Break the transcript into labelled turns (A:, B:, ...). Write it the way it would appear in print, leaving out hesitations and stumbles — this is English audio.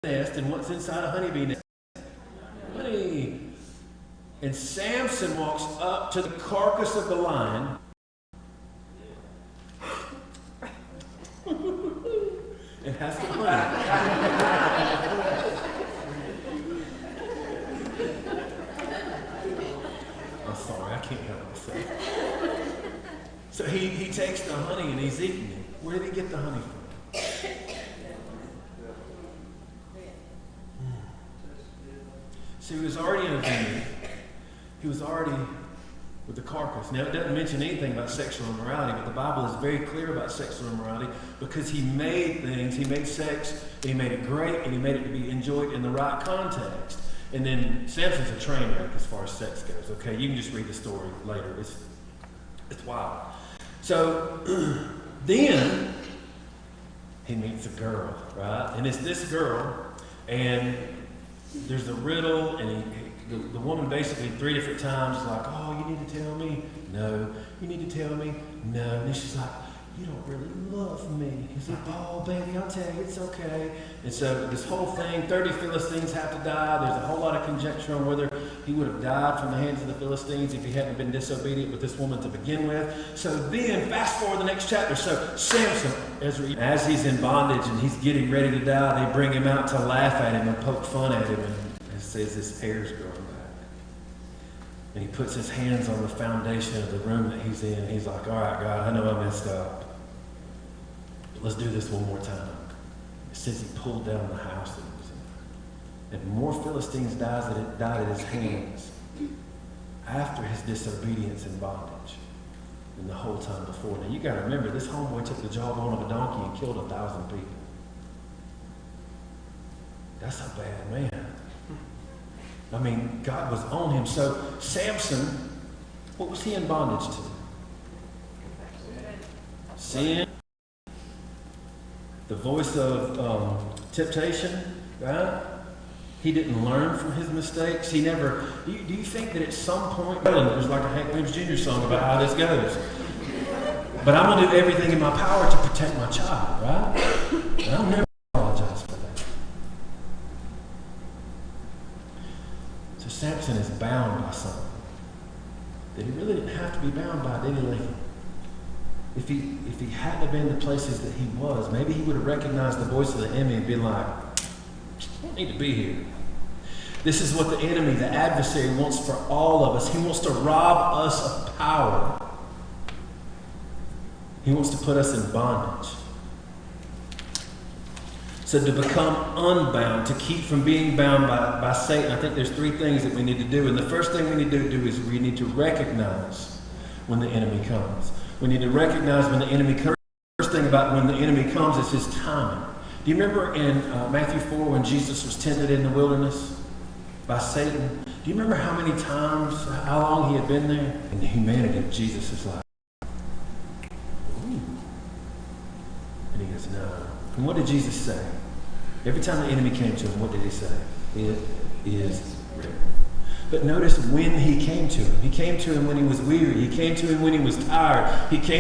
A: nest, and what's inside a honeybee nest? Honey. And Samson walks up to the carcass of the lion. And has to honey. I'm sorry, I can't help myself. So he takes the honey and he's eating it. Where did he get the honey from? So he was already in a vineyard. He was already with the carcass. Now, it doesn't mention anything about sexual immorality, but the Bible is very clear about sexual immorality because he made things, he made sex, and he made it great, and he made it to be enjoyed in the right context. And then Samson's a train wreck as far as sex goes, okay? You can just read the story later. It's wild. So, then he meets a girl, right? And it's this girl, and there's a riddle, and the woman basically 3 different times is like, oh, you need to tell me. No. You need to tell me. No. And then she's like, you don't really love me. He's like, oh, baby, I'll tell you, it's okay. And so this whole thing, 30 Philistines have to die. There's a whole lot of conjecture on whether he would have died from the hands of the Philistines if he hadn't been disobedient with this woman to begin with. So then, fast forward the next chapter. So Samson, as he's in bondage and he's getting ready to die, they bring him out to laugh at him and poke fun at him. And it says his hair's growing back. And he puts his hands on the foundation of the room that he's in. He's like, all right, God, I know I messed up. But let's do this one more time. It says he pulled down the house that he was in. And more Philistines died at his hands after his disobedience and bondage than the whole time before. Now, you got to remember, this homeboy took the jawbone of a donkey and killed 1,000 people. That's a bad man. I mean, God was on him. So Samson, what was he in bondage to? Sin. The voice of temptation, right? He didn't learn from his mistakes. He never. Do you think that at some point, there's like a Hank Williams Jr. song about how this goes? But I'm going to do everything in my power to protect my child, right? And I'll never apologize for that. So Samson is bound by something that he really didn't have to be bound by, did he, Lathan? If he hadn't have been the places that he was, maybe he would have recognized the voice of the enemy and been like, I don't need to be here. This is what the enemy, the adversary, wants for all of us. He wants to rob us of power. He wants to put us in bondage. So to become unbound, to keep from being bound by Satan, I think there's 3 things that we need to do. And the first thing we need to do is we need to recognize when the enemy comes. We need to recognize when the enemy comes. The first thing about when the enemy comes is his timing. Do you remember in Matthew 4 when Jesus was tempted in the wilderness by Satan? Do you remember how many times, how long he had been there? And the humanity of Jesus is like, ooh. And he goes, no. And what did Jesus say? Every time the enemy came to him, what did he say? It is written. But notice when he came to him. He came to him when he was weary. He came to him when he was tired. He came